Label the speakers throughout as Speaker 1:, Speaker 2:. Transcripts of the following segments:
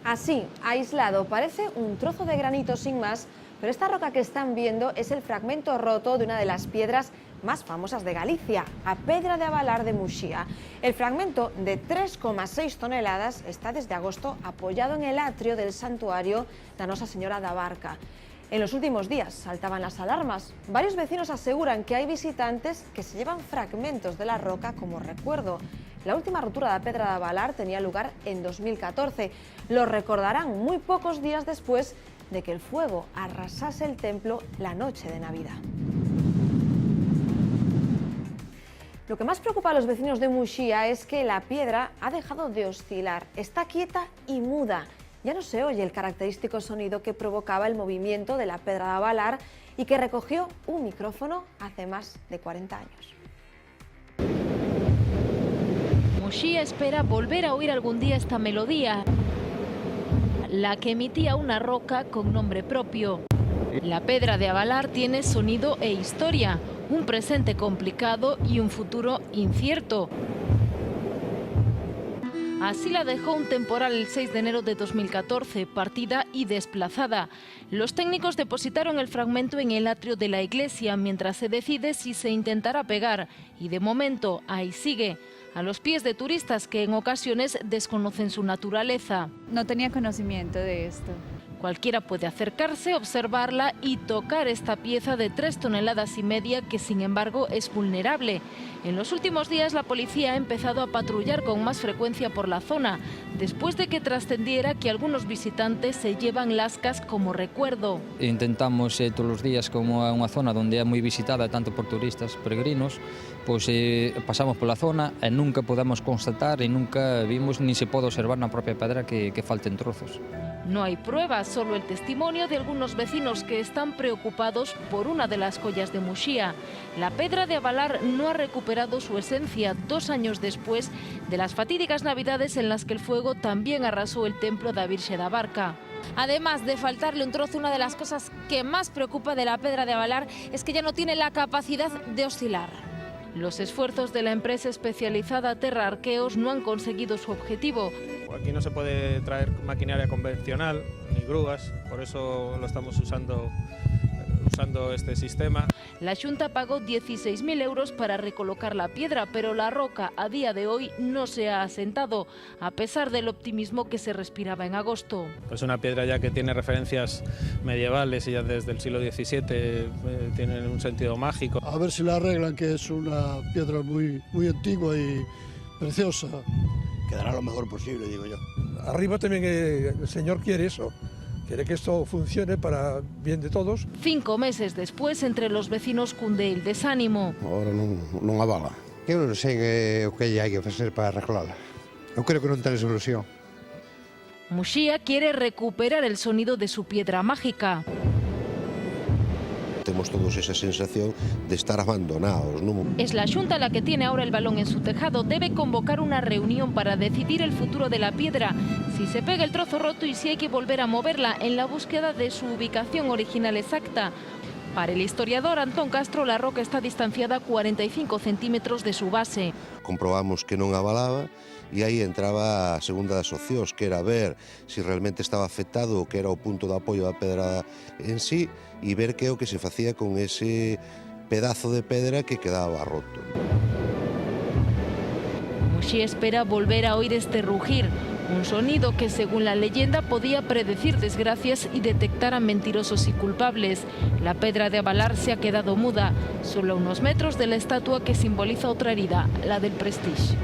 Speaker 1: Así, aislado, parece un trozo de granito sin más, pero esta roca que están viendo es el fragmento roto de una de las piedras más famosas de Galicia, a Pedra de Abalar de Muxía. El fragmento de 3,6 toneladas está desde agosto apoyado en el atrio del santuario de Nosa Señora da Barca. En los últimos días saltaban las alarmas. Varios vecinos aseguran que hay visitantes que se llevan fragmentos de la roca como recuerdo. La última rotura de Pedra de Abalar tenía lugar en 2014. Lo recordarán muy pocos días después de que el fuego arrasase el templo la noche de Navidad. Lo que más preocupa a los vecinos de Muxía es que la piedra ha dejado de oscilar, está quieta y muda. Ya no se oye el característico sonido que provocaba el movimiento de la Pedra de Abalar y que recogió un micrófono hace más de 40 años.
Speaker 2: Muxía espera volver a oír algún día esta melodía, la que emitía una roca con nombre propio. La Pedra de Abalar tiene sonido e historia, un presente complicado y un futuro incierto. Así la dejó un temporal el 6 de enero de 2014, partida y desplazada. Los técnicos depositaron el fragmento en el atrio de la iglesia mientras se decide si se intentará pegar, y de momento ahí sigue, a los pies de turistas que en ocasiones desconocen su naturaleza.
Speaker 3: No tenía conocimiento de esto.
Speaker 2: Cualquiera puede acercarse, observarla y tocar esta pieza de 3,5 toneladas que sin embargo es vulnerable. En los últimos días la policía ha empezado a patrullar con más frecuencia por la zona, después de que trascendiera que algunos visitantes se llevan lascas como recuerdo.
Speaker 4: Intentamos todos os días, como é unha zona onde é moi visitada tanto por turistas, peregrinos, pois pasamos pola zona e nunca podemos constatar e nunca vimos ni se pode observar na propia pedra que falten trozos.
Speaker 2: No hay pruebas, solo el testimonio de algunos vecinos que están preocupados por una de las joyas de Muxía. La Pedra de Abalar no ha recuperado su esencia 2 años después de las fatídicas Navidades en las que el fuego también arrasó el templo da Virxe da Barca.
Speaker 5: Además de faltarle un trozo, una de las cosas que más preocupa de la Pedra de Abalar es que ya no tiene la capacidad de oscilar.
Speaker 2: Los esfuerzos de la empresa especializada Terra Arqueos no han conseguido su objetivo.
Speaker 6: Aquí no se puede traer maquinaria convencional ni grúas, por eso lo estamos usando este sistema.
Speaker 2: La Xunta pagó 16.000 euros para recolocar la piedra, pero la roca a día de hoy no se ha asentado, a pesar del optimismo que se respiraba en agosto.
Speaker 6: Es una piedra ya que tiene referencias medievales y ya desde el siglo XVII tiene un sentido mágico.
Speaker 7: A ver si la arreglan, que es una piedra muy antigua y preciosa.
Speaker 8: Quedará lo mejor posible, digo yo.
Speaker 9: Arriba también el Señor quiere eso. Quiere que esto funcione para bien de todos.
Speaker 2: 5 meses después, entre los vecinos cunde el desánimo.
Speaker 8: Ahora non avala. Eu non sei o que hai que facer para arreglala. Eu creo que non ten solución.
Speaker 2: Muxía quiere recuperar el sonido de su piedra mágica.
Speaker 8: Temos todos esa sensación de estar abandonados, non?
Speaker 2: Es la Xunta la que tiene ahora el balón en su tejado. Debe convocar una reunión para decidir el futuro de la piedra, si se pega el trozo roto y si hay que volver a moverla en la búsqueda de su ubicación original exacta. Para el historiador Antón Castro, la roca está distanciada 45 centímetros de su base.
Speaker 8: Comprobamos que non avalaba e aí entraba a segunda das opcións, que era ver se realmente estaba afectado o que era o punto de apoio da pedra en sí e ver que é o que se facía con ese pedazo de pedra que quedaba roto.
Speaker 2: Muxía espera volver a oír este rugir, un sonido que según la leyenda podía predecir desgracias y detectar a mentirosos y culpables. La Pedra de Abalar se ha quedado muda, solo a unos metros de la estatua que simboliza otra herida, la del Prestige.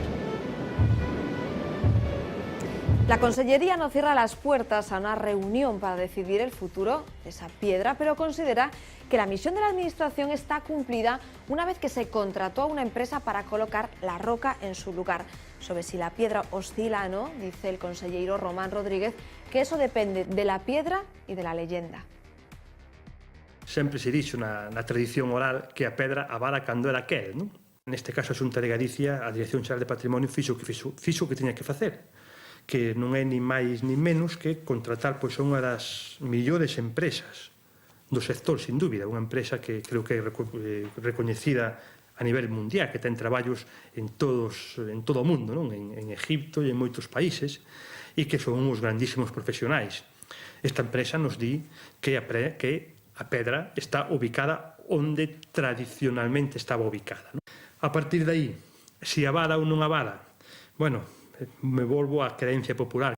Speaker 1: La Consellería no cierra las puertas a una reunión para decidir el futuro de esa piedra, pero considera que la misión de la Administración está cumplida una vez que se contrató a una empresa para colocar la roca en su lugar. Sobre si la piedra oscila o no, dice el consellero Román Rodríguez, que eso depende de la piedra y de la leyenda.
Speaker 10: Sempre se dixo na tradición oral que a pedra abala cando era quere, non? Neste caso a Xunta de Galicia, a Dirección Xeral de Patrimonio, fixo o que tiña que facer, que non é ni máis ni menos que contratar pois unha das millores empresas do sector, sin dúbida, unha empresa que creo que é recoñecida a nivel mundial, que ten traballos en todo o mundo, non? En Egipto e en moitos países, e que son uns grandísimos profesionais. Esta empresa nos di que a pedra está ubicada onde tradicionalmente estaba ubicada, non? A partir de aí, si avala ou non avala, bueno, me volvo á creencia popular.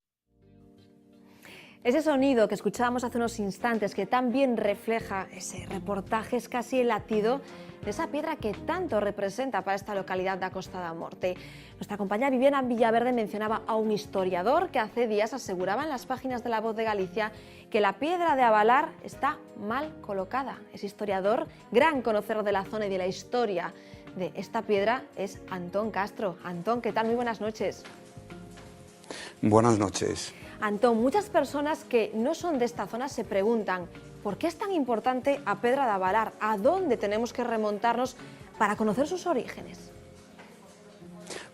Speaker 1: Ese sonido que escuchábamos hace unos instantes, que tan bien refleja ese reportaje, es casi el latido de esa piedra que tanto representa para esta localidad da Costa da Morte. Nuestra compañera Viviana Villaverde mencionaba a un historiador que hace días aseguraba en las páginas de La Voz de Galicia que la piedra de Avalar está mal colocada. Ese historiador, gran conocedor de la zona y de la historia de esta piedra, es Antón Castro. Antón, ¿qué tal? Muy buenas noches.
Speaker 11: Buenas noches.
Speaker 1: Antón, muchas personas que no son de esta zona se preguntan ¿por qué es tan importante a Pedra de Avalar? ¿A dónde tenemos que remontarnos para conocer sus orígenes?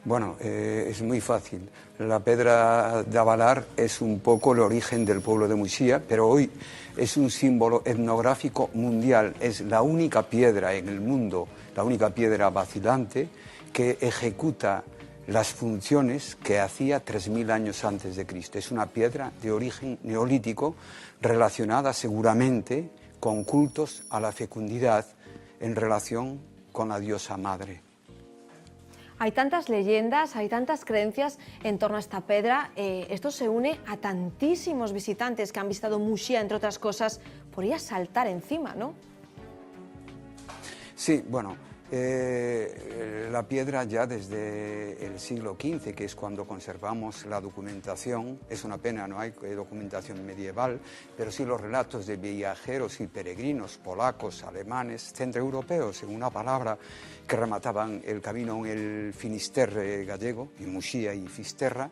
Speaker 11: Bueno, es muy fácil. La Pedra de Avalar es un poco el origen del pueblo de Muxía, pero hoy es un símbolo etnográfico mundial. Es la única piedra en el mundo, la única piedra vacilante que ejecuta las funciones que hacía 3000 años antes de Cristo. Es una piedra de origen neolítico relacionada seguramente con cultos a la fecundidad en relación con la diosa madre.
Speaker 1: Hay tantas leyendas, hay tantas creencias en torno a esta piedra. Esto se une a tantísimos visitantes que han visitado Muxía, entre otras cosas, por ella saltar encima, ¿no?
Speaker 11: Sí, bueno, la piedra ya desde el siglo XV, que es cuando conservamos la documentación, es una pena, no hay documentación medieval, pero sí los relatos de viajeros y peregrinos polacos, alemanes, centroeuropeos, en una palabra, que remataban el camino en el Finisterre gallego, en Muxía y Fisterra,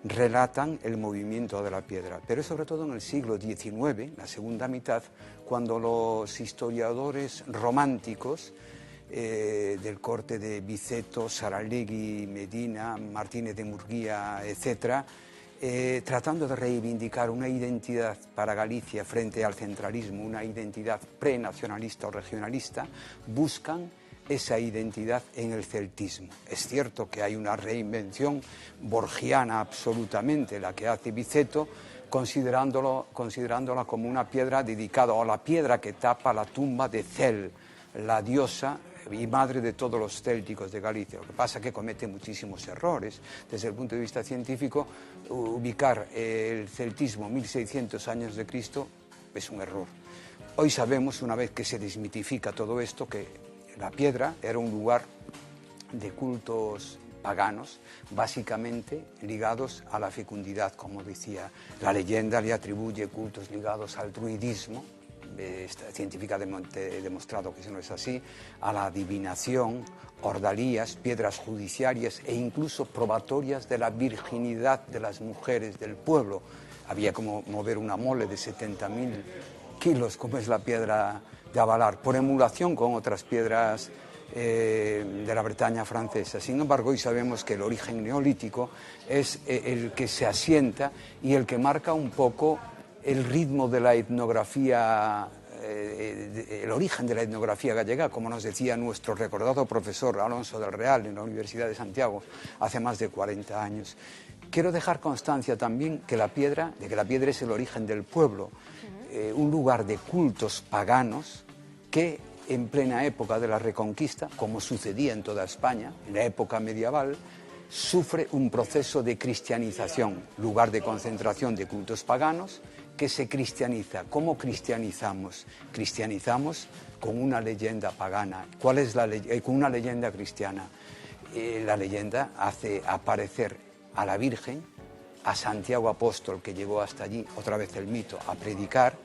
Speaker 11: relatan el movimiento de la piedra, pero sobre todo en el siglo XIX, la segunda mitad, cuando los historiadores románticos del corte de Biceto, Saralegui, Medina, Martínez de Murguía, etc., tratando de reivindicar una identidad para Galicia frente al centralismo, una identidad prenacionalista o regionalista, buscan esa identidad en el celtismo. Es cierto que hay una reinvención borgiana absolutamente, la que hace Biceto, considerándola como una piedra dedicada a la piedra que tapa la tumba de Cel, la diosa y madre de todos los célticos de Galicia. Lo que pasa es que comete muchísimos errores. Desde el punto de vista científico, ubicar el celtismo 1600 años de Cristo es un error. Hoy sabemos, una vez que se desmitifica todo esto, que la piedra era un lugar de cultos paganos, básicamente ligados a la fecundidad, como decía. La leyenda le atribuye cultos ligados al druidismo, científicamente demostrado que eso no es así, a la adivinación, ordalías, piedras judiciarias e incluso probatorias de la virginidad de las mujeres del pueblo. Había como mover una mole de 70.000 kilos, como es la piedra de Avalar, por emulación con otras piedras de la Bretaña francesa. Sin embargo, hoy sabemos que el origen neolítico es el que se asienta y el que marca un poco el ritmo de la etnografía, el origen de la etnografía gallega, como nos decía nuestro recordado profesor Alonso del Real en la Universidad de Santiago hace más de 40 años. Quiero dejar constancia también de que la piedra es el origen del pueblo, un lugar de cultos paganos que en plena época de la Reconquista, como sucedía en toda España, en la época medieval, sufre un proceso de cristianización, lugar de concentración de cultos paganos que se cristianiza. ¿Cómo cristianizamos? Cristianizamos con una leyenda pagana. ¿Cuál es con una leyenda cristiana? La leyenda hace aparecer a la Virgen, a Santiago Apóstol, que llegó hasta allí, otra vez el mito, a predicar,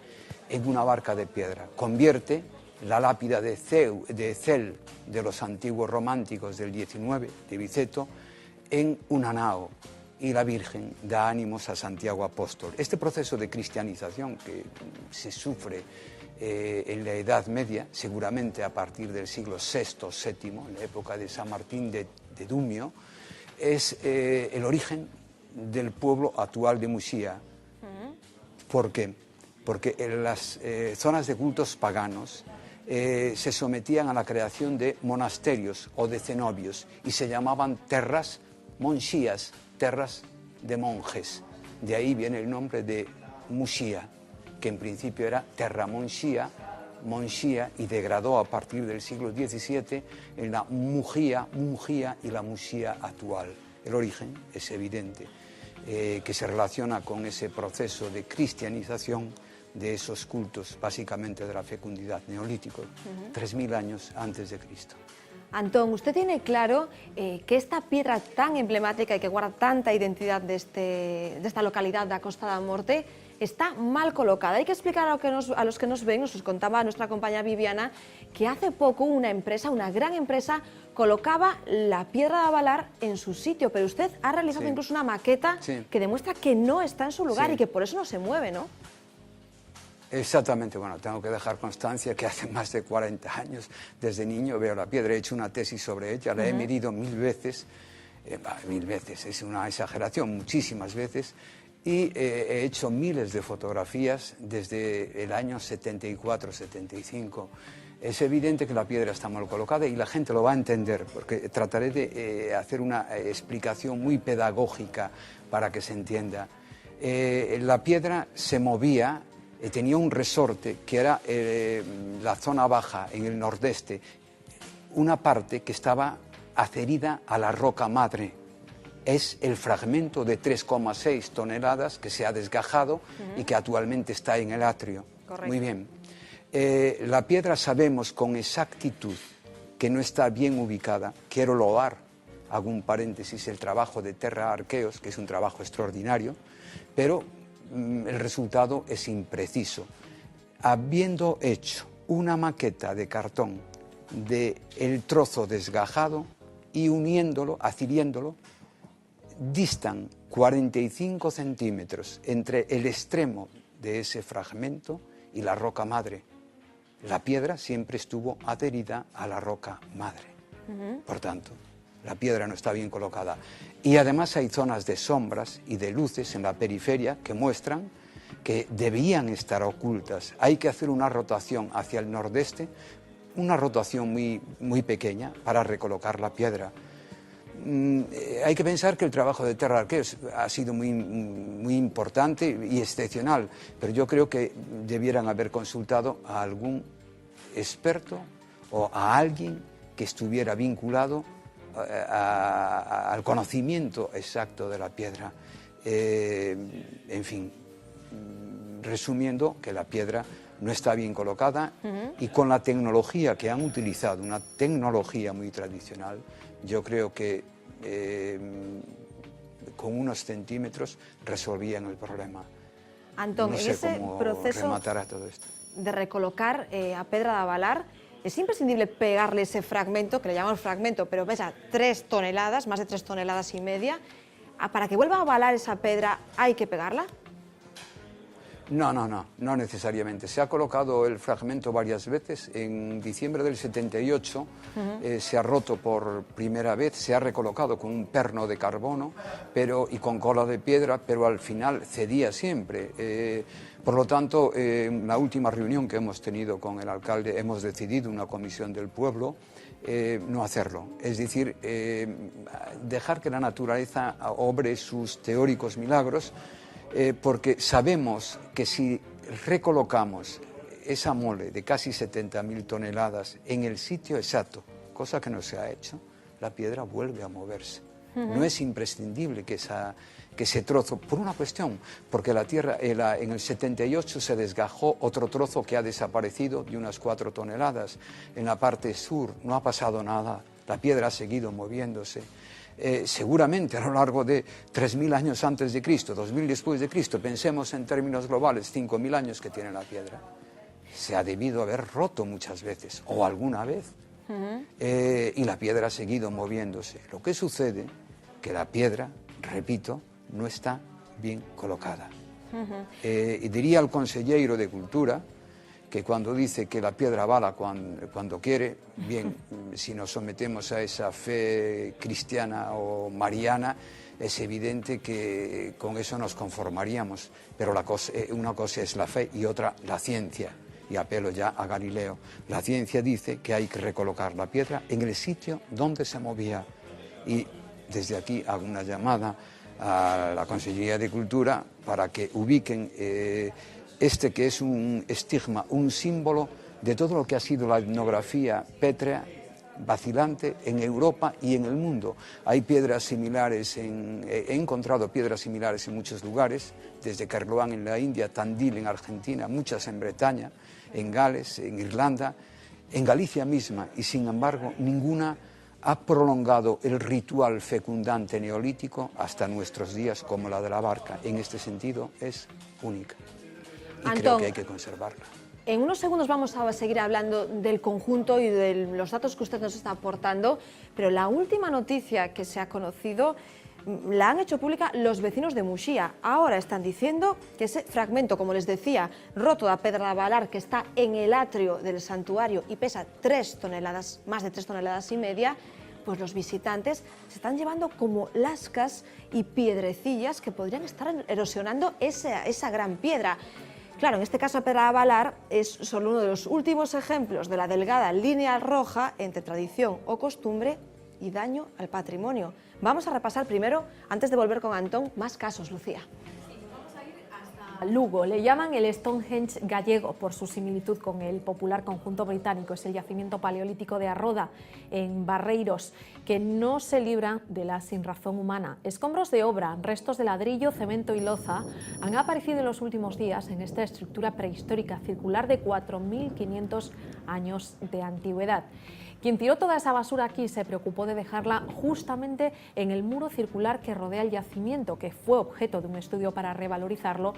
Speaker 11: en una barca de piedra. Convierte la lápida de Cel de los antiguos románticos del 19, de Biceto, en una nao, y la Virgen da ánimos a Santiago Apóstol. Este proceso de cristianización que se sufre en la Edad Media, seguramente a partir del siglo VI, VII, en la época de San Martín de Dumio, es el origen del pueblo actual de Muxía. ¿Por qué? Porque en las zonas de cultos paganos se sometían a la creación de monasterios o de cenobios y se llamaban terras monxías, terras de monjes. De ahí viene el nombre de Muxía, que en principio era terra monxía, y degradó a partir del siglo XVII en la Mungía y la Muxía actual. El origen es evidente, que se relaciona con ese proceso de cristianización de esos cultos, básicamente de la fecundidad, neolítico, 3000 años antes de Cristo.
Speaker 1: Antón, usted tiene claro que esta piedra tan emblemática y que guarda tanta identidad de esta localidad de Costa da Morte está mal colocada. Hay que explicar a los que nos ven, nos contaba nuestra compañera Viviana, que hace poco una empresa, una gran empresa, colocaba la piedra de Avalar en su sitio, pero usted ha realizado incluso una maqueta que demuestra que no está en su lugar y que por eso no se mueve, ¿no?
Speaker 11: Exactamente, bueno, tengo que dejar constancia que hace más de 40 años, desde niño veo la piedra, he hecho una tesis sobre ella, la he medido 1000 veces, 1000 veces, es una exageración, muchísimas veces, y he hecho miles de fotografías desde el año 74-75. Es evidente que la piedra está mal colocada y la gente lo va a entender, porque trataré de hacer una explicación muy pedagógica para que se entienda. La piedra se movía, tenía un resorte que era la zona baja en el nordeste, una parte que estaba adherida a la roca madre. Es el fragmento de 3,6 toneladas que se ha desgajado y que actualmente está en el atrio. Correcto. Muy bien. La piedra sabemos con exactitud que no está bien ubicada. Quiero loar, hago un paréntesis, el trabajo de Terra Arqueos, que es un trabajo extraordinario, pero el resultado es impreciso. Habiendo hecho una maqueta de cartón del trozo desgajado y uniéndolo, adhiriéndolo, distan 45 centímetros entre el extremo de ese fragmento y la roca madre. La piedra siempre estuvo adherida a la roca madre. Por tanto, la piedra no está bien colocada. Y además hay zonas de sombras y de luces en la periferia que muestran que debían estar ocultas. Hay que hacer una rotación hacia el nordeste, una rotación muy pequeña para recolocar la piedra. Hay que pensar que el trabajo de Terra Arqueos ha sido muy importante y excepcional, pero yo creo que debieran haber consultado a algún experto o a alguien que estuviera vinculado al conocimiento exacto de la piedra. En fin, resumiendo, que la piedra no está bien colocada y con la tecnología que han utilizado, una tecnología muy tradicional, yo creo que con unos centímetros resolvían el problema.
Speaker 1: Antón,
Speaker 11: no sé cómo rematar a todo esto.
Speaker 1: De recolocar a Pedra de Avalar, es imprescindible pegarle ese fragmento, que le llamamos fragmento, pero pesa 3 toneladas, más de 3 toneladas y media. ¿Para que vuelva a avalar esa piedra hay que pegarla?
Speaker 11: No necesariamente. Se ha colocado el fragmento varias veces. En diciembre del 78 se ha roto por primera vez, se ha recolocado con un perno de carbono y con cola de piedra, pero al final cedía siempre. Por lo tanto, en la última reunión que hemos tenido con el alcalde hemos decidido, una comisión del pueblo, no hacerlo. Es decir, dejar que la naturaleza obre sus teóricos milagros, porque sabemos que si recolocamos esa mole de casi 70.000 toneladas en el sitio exacto, cosa que no se ha hecho, la piedra vuelve a moverse. No es imprescindible que ese trozo, por una cuestión, porque la tierra en el 78 se desgajó otro trozo que ha desaparecido de unas 4 toneladas. En la parte sur no ha pasado nada, la piedra ha seguido moviéndose. Seguramente a lo largo de 3.000 años antes de Cristo, 2.000 después de Cristo, pensemos en términos globales, 5.000 años que tiene la piedra, se ha debido haber roto muchas veces, o alguna vez, y la piedra ha seguido moviéndose. Lo que sucede que la piedra, repito, no está bien colocada. Y diría al consejero de Cultura que cuando dice que la piedra bala cuando quiere, bien, si nos sometemos a esa fe cristiana o mariana, es evidente que con eso nos conformaríamos, pero una cosa es la fe y otra la ciencia. y apelo ya a Galileo, la ciencia dice que hay que recolocar la piedra en el sitio donde se movía. Y desde aquí hago una llamada a la Consellería de Cultura para que ubiquen este que es un estigma, un símbolo de todo lo que ha sido la etnografía pétrea vacilante en Europa y en el mundo. Hay piedras similares, he encontrado piedras similares en muchos lugares, desde Kerlouan en la India, Tandil en Argentina, muchas en Bretaña, en Gales, en Irlanda, en Galicia misma, y sin embargo ninguna ha prolongado el ritual fecundante neolítico hasta nuestros días como la de la barca. En este sentido es única y
Speaker 1: Antón,
Speaker 11: creo que hay que conservarla.
Speaker 1: En unos segundos vamos a seguir hablando del conjunto y de los datos que usted nos está aportando, pero la última noticia que se ha conocido la han hecho pública los vecinos de Muxía. Ahora están diciendo que ese fragmento, como les decía, roto de pedra de Avalar, que está en el atrio del santuario y pesa 3 toneladas, más de 3,5 toneladas, pues los visitantes se están llevando como lascas y piedrecillas que podrían estar erosionando esa gran piedra. Claro, en este caso la pedra de Avalar es solo uno de los últimos ejemplos de la delgada línea roja entre tradición o costumbre y daño al patrimonio. Vamos a repasar primero, antes de volver con Antón, más casos, Lucía.
Speaker 12: Lugo, le llaman el Stonehenge gallego por su similitud con el popular conjunto británico. Es el yacimiento paleolítico de Arroda, en Barreiros, que no se libra de la sinrazón humana. Escombros de obra, restos de ladrillo, cemento y loza han aparecido en los últimos días en esta estructura prehistórica circular de 4.500 años de antigüedad. Quien tiró toda esa basura aquí se preocupó de dejarla justamente en el muro circular que rodea el yacimiento, que fue objeto de un estudio para revalorizarlo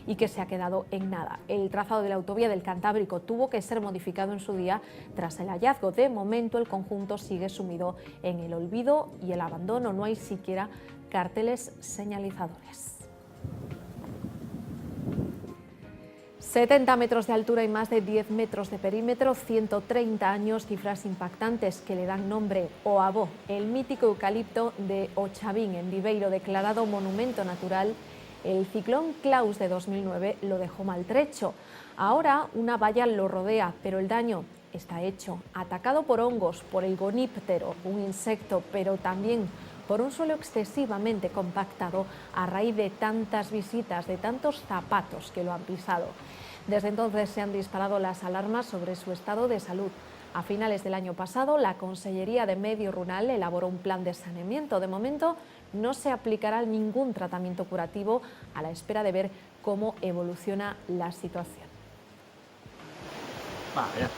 Speaker 12: y que se ha quedado en nada. El trazado de la autovía del Cantábrico tuvo que ser modificado en su día tras el hallazgo. De momento el conjunto sigue sumido en el olvido y el abandono. No hay siquiera carteles señalizadores. 70 metros de altura y más de 10 metros de perímetro, 130 años, cifras impactantes que le dan nombre Oabó, el mítico eucalipto de Ochavín, en Viveiro, declarado monumento natural. El ciclón Klaus de 2009 lo dejó maltrecho. Ahora una valla lo rodea, pero el daño está hecho. Atacado por hongos, por el goníptero, un insecto, pero también por un suelo excesivamente compactado a raíz de tantas visitas, de tantos zapatos que lo han pisado. Desde entonces se han disparado las alarmas sobre su estado de salud. A finales del año pasado, la Consellería de Medio Rural elaboró un plan de saneamiento. De momento, no se aplicará ningún tratamiento curativo a la espera de ver cómo evoluciona la situación.
Speaker 13: Vaya.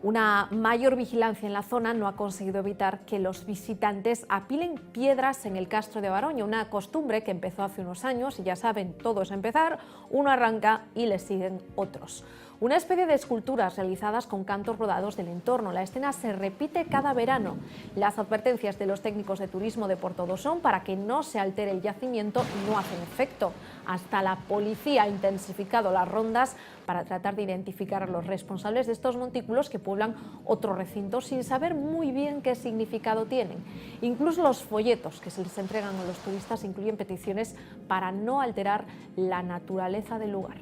Speaker 12: Una mayor vigilancia en la zona no ha conseguido evitar que los visitantes apilen piedras en el Castro de Baroño, una costumbre que empezó hace unos años y ya saben, todo es empezar, uno arranca y le siguen otros. Una especie de esculturas realizadas con cantos rodados del entorno. La escena se repite cada verano. Las advertencias de los técnicos de turismo de Portodosón para que no se altere el yacimiento no hacen efecto. Hasta la policía ha intensificado las rondas para tratar de identificar a los responsables de estos montículos que pueblan otro recinto sin saber muy bien qué significado tienen. Incluso los folletos que se les entregan a los turistas incluyen peticiones para no alterar la naturaleza del lugar.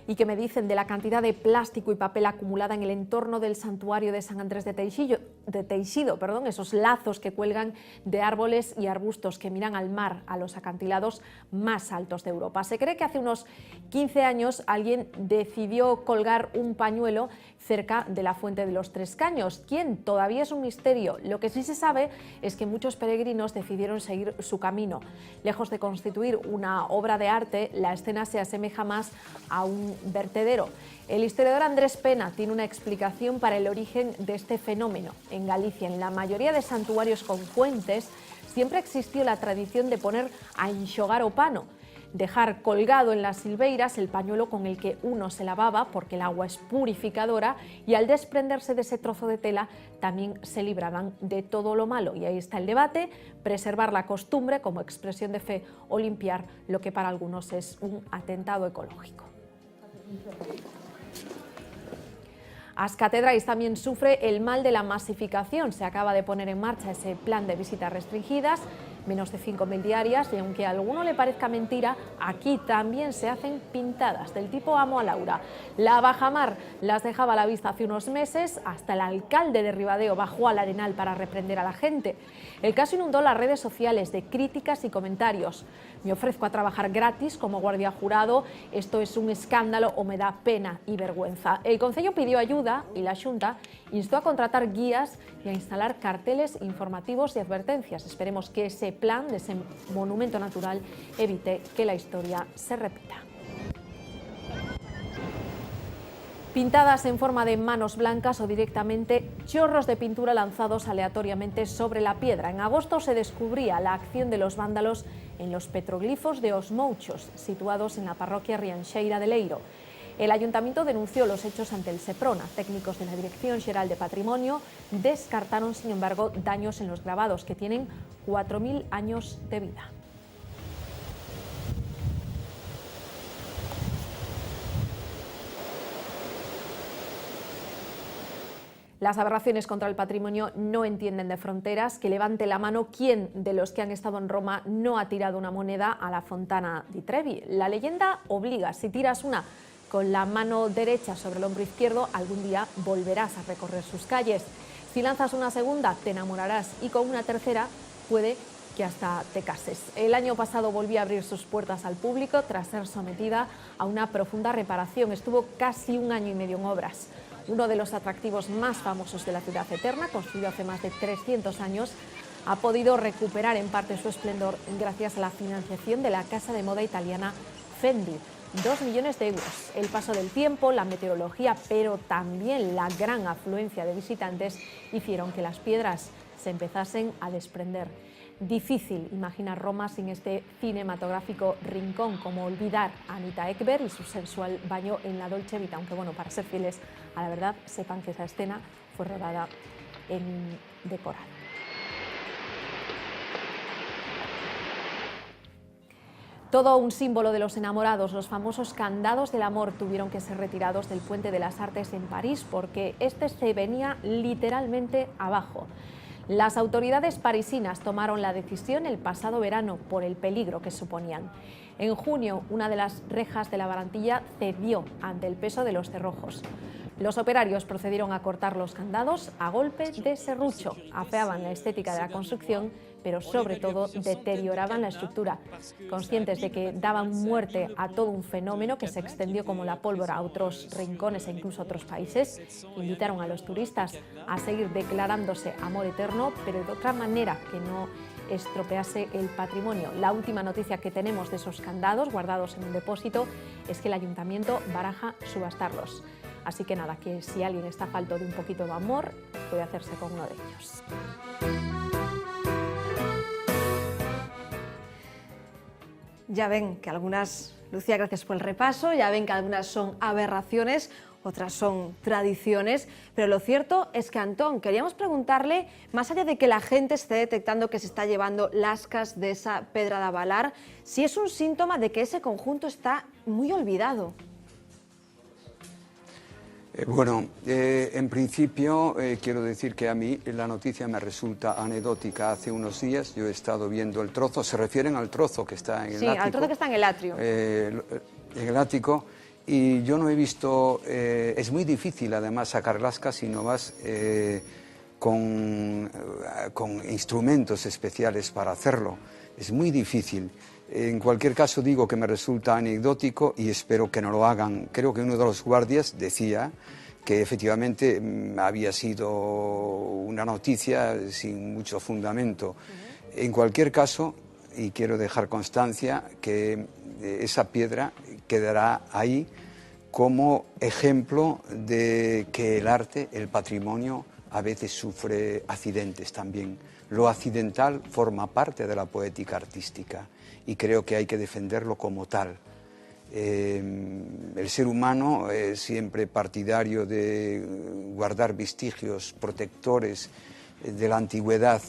Speaker 12: ¿Y qué me dicen de la cantidad de plástico y papel acumulada en el entorno del santuario de San Andrés de Teixido? Esos lazos que cuelgan de árboles y arbustos que miran al mar, a los acantilados más altos de Europa. Se cree que hace unos 15 años alguien decidió colgar un pañuelo cerca de la Fuente de los Tres Caños. ¿Quién? Todavía es un misterio. Lo que sí se sabe es que muchos peregrinos decidieron seguir su camino. Lejos de constituir una obra de arte, la escena se asemeja más a un vertedero. El historiador Andrés Pena tiene una explicación para el origen de este fenómeno. En Galicia, en la mayoría de santuarios con fuentes, siempre existió la tradición de poner a enxogar o pano, dejar colgado en las silveiras el pañuelo con el que uno se lavaba, porque el agua es purificadora, y al desprenderse de ese trozo de tela también se libraban de todo lo malo. Y ahí está el debate: preservar la costumbre como expresión de fe o limpiar lo que para algunos es un atentado ecológico. Azcatedrais también sufre el mal de la masificación. Se acaba de poner en marcha ese plan de visitas restringidas, menos de 5.000 diarias, y aunque a alguno le parezca mentira, aquí también se hacen pintadas del tipo Amo a Laura. La bajamar las dejaba a la vista hace unos meses, hasta el alcalde de Ribadeo bajó al Arenal para reprender a la gente. El caso inundó las redes sociales de críticas y comentarios. Me ofrezco a trabajar gratis como guardia jurado, esto es un escándalo o me da pena y vergüenza. El Concello pidió ayuda y la Xunta instó a contratar guías y a instalar carteles informativos y advertencias. Esperemos que ese plan de ese monumento natural evite que la historia se repita. Pintadas en forma de manos blancas o directamente chorros de pintura lanzados aleatoriamente sobre la piedra. En agosto se descubría la acción de los vándalos en los petroglifos de Os Mouchos, situados en la parroquia Rianxeira de Leiro. El ayuntamiento denunció los hechos ante el Seprona. Técnicos de la Dirección Xeral de Patrimonio descartaron, sin embargo, daños en los grabados, que tienen 4.000 años de vida. Las aberraciones contra el patrimonio no entienden de fronteras. Que levante la mano quién de los que han estado en Roma no ha tirado una moneda a la Fontana di Trevi. La leyenda obliga: si tiras una con la mano derecha sobre el hombro izquierdo, algún día volverás a recorrer sus calles. Si lanzas una segunda, te enamorarás, y con una tercera puede que hasta te cases. El año pasado volvió a abrir sus puertas al público tras ser sometida a una profunda reparación. Estuvo casi un año y medio en obras. Uno de los atractivos más famosos de la Ciudad Eterna, construido hace más de 300 años, ha podido recuperar en parte su esplendor gracias a la financiación de la casa de moda italiana Fendi. 2 millones de euros. El paso del tiempo, la meteorología, pero también la gran afluencia de visitantes hicieron que las piedras se empezasen a desprender. Difícil imaginar Roma sin este cinematográfico rincón, como olvidar a Anita Ekberg y su sensual baño en la Dolce Vita, aunque bueno, para ser fieles a la verdad, sepan que esa escena fue rodada en decorado. Todo un símbolo de los enamorados, los famosos candados del amor tuvieron que ser retirados del Puente de las Artes en París porque este se venía literalmente abajo. Las autoridades parisinas tomaron la decisión el pasado verano por el peligro que suponían. En junio, una de las rejas de la barandilla cedió ante el peso de los cerrojos. Los operarios procedieron a cortar los candados a golpe de serrucho. Afeaban la estética de la construcción, pero sobre todo deterioraban la estructura. Conscientes de que daban muerte a todo un fenómeno que se extendió como la pólvora a otros rincones e incluso a otros países, invitaron a los turistas a seguir declarándose amor eterno, pero de otra manera, que no estropease el patrimonio. La última noticia que tenemos de esos candados guardados en un depósito es que el ayuntamiento baraja subastarlos. Así que nada, que si alguien está falto de un poquito de amor, puede hacerse con uno de ellos.
Speaker 1: Ya ven que algunas, Lucía, gracias por el repaso, ya ven que algunas son aberraciones, otras son tradiciones, pero lo cierto es que, Antón, queríamos preguntarle, más allá de que la gente esté detectando que se está llevando lascas de esa pedra de Avalar, si es un síntoma de que ese conjunto está muy olvidado.
Speaker 11: Bueno, en principio quiero decir que a mí la noticia me resulta anecdótica. Hace unos días yo he estado viendo el trozo, se refieren al trozo que está en el ático.
Speaker 1: Sí, al trozo que está en el atrio.
Speaker 11: En el ático, y yo no he visto, es muy difícil además sacar lascas si no vas con instrumentos especiales para hacerlo. Es muy difícil. En cualquier caso digo que me resulta anecdótico y espero que no lo hagan. Creo que uno de los guardias decía que efectivamente había sido una noticia sin mucho fundamento. En cualquier caso, y quiero dejar constancia, que esa piedra quedará ahí como ejemplo de que el arte, el patrimonio, a veces sufre accidentes también. Lo accidental forma parte de la poética artística y creo que hay que defenderlo como tal. El ser humano es siempre partidario de guardar vestigios protectores de la antigüedad,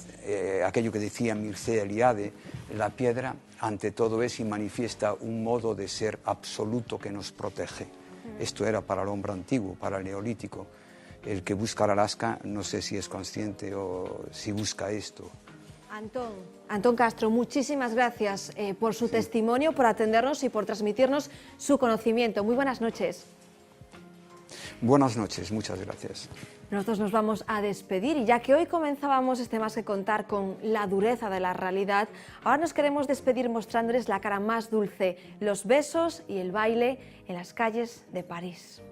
Speaker 11: aquello que decía Mircea Eliade, la piedra ante todo es y manifiesta un modo de ser absoluto que nos protege. Esto era para el hombre antiguo, para el neolítico. El que busca la lasca, no sé si es consciente o si busca esto.
Speaker 1: Antón Castro, muchísimas gracias por su testimonio, por atendernos y por transmitirnos su conocimiento. Muy buenas noches.
Speaker 11: Buenas noches, muchas gracias.
Speaker 1: Nosotros nos vamos a despedir y ya que hoy comenzábamos este Más que Contar con la dureza de la realidad, ahora nos queremos despedir mostrándoles la cara más dulce, los besos y el baile en las calles de París.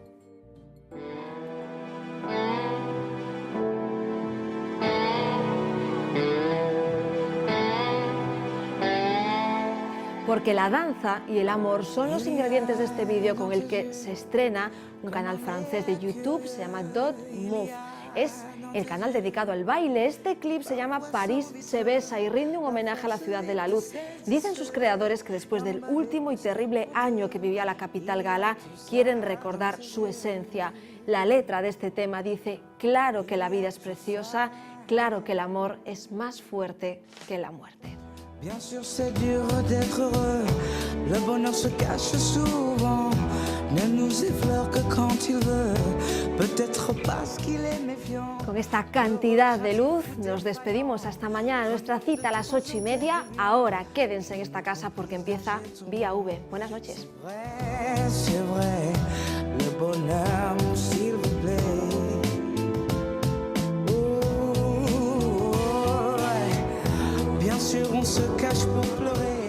Speaker 1: Porque la danza y el amor son los ingredientes de este vídeo con el que se estrena un canal francés de YouTube, se llama Dot Move. Es el canal dedicado al baile. Este clip se llama París se besa y rinde un homenaje a la ciudad de la luz. Dicen sus creadores que después del último y terrible año que vivía la capital gala, quieren recordar su esencia. La letra de este tema dice: claro que la vida es preciosa, claro que el amor es más fuerte que la muerte.
Speaker 13: Bien sûr c'est dur d'être heureux, le bonheur se cache souvent, ne nous effleure que quand il veut, peut-être parce qu'il est méfiant.
Speaker 1: Con esta cantidad de luz nos despedimos hasta mañana, nuestra cita a las 8:30. Ahora quédense en esta casa porque empieza Vía V. Buenas noches.
Speaker 13: C'est vrai, le bonheur, s'il vous plaît. Bien sûr, on se cache pour pleurer.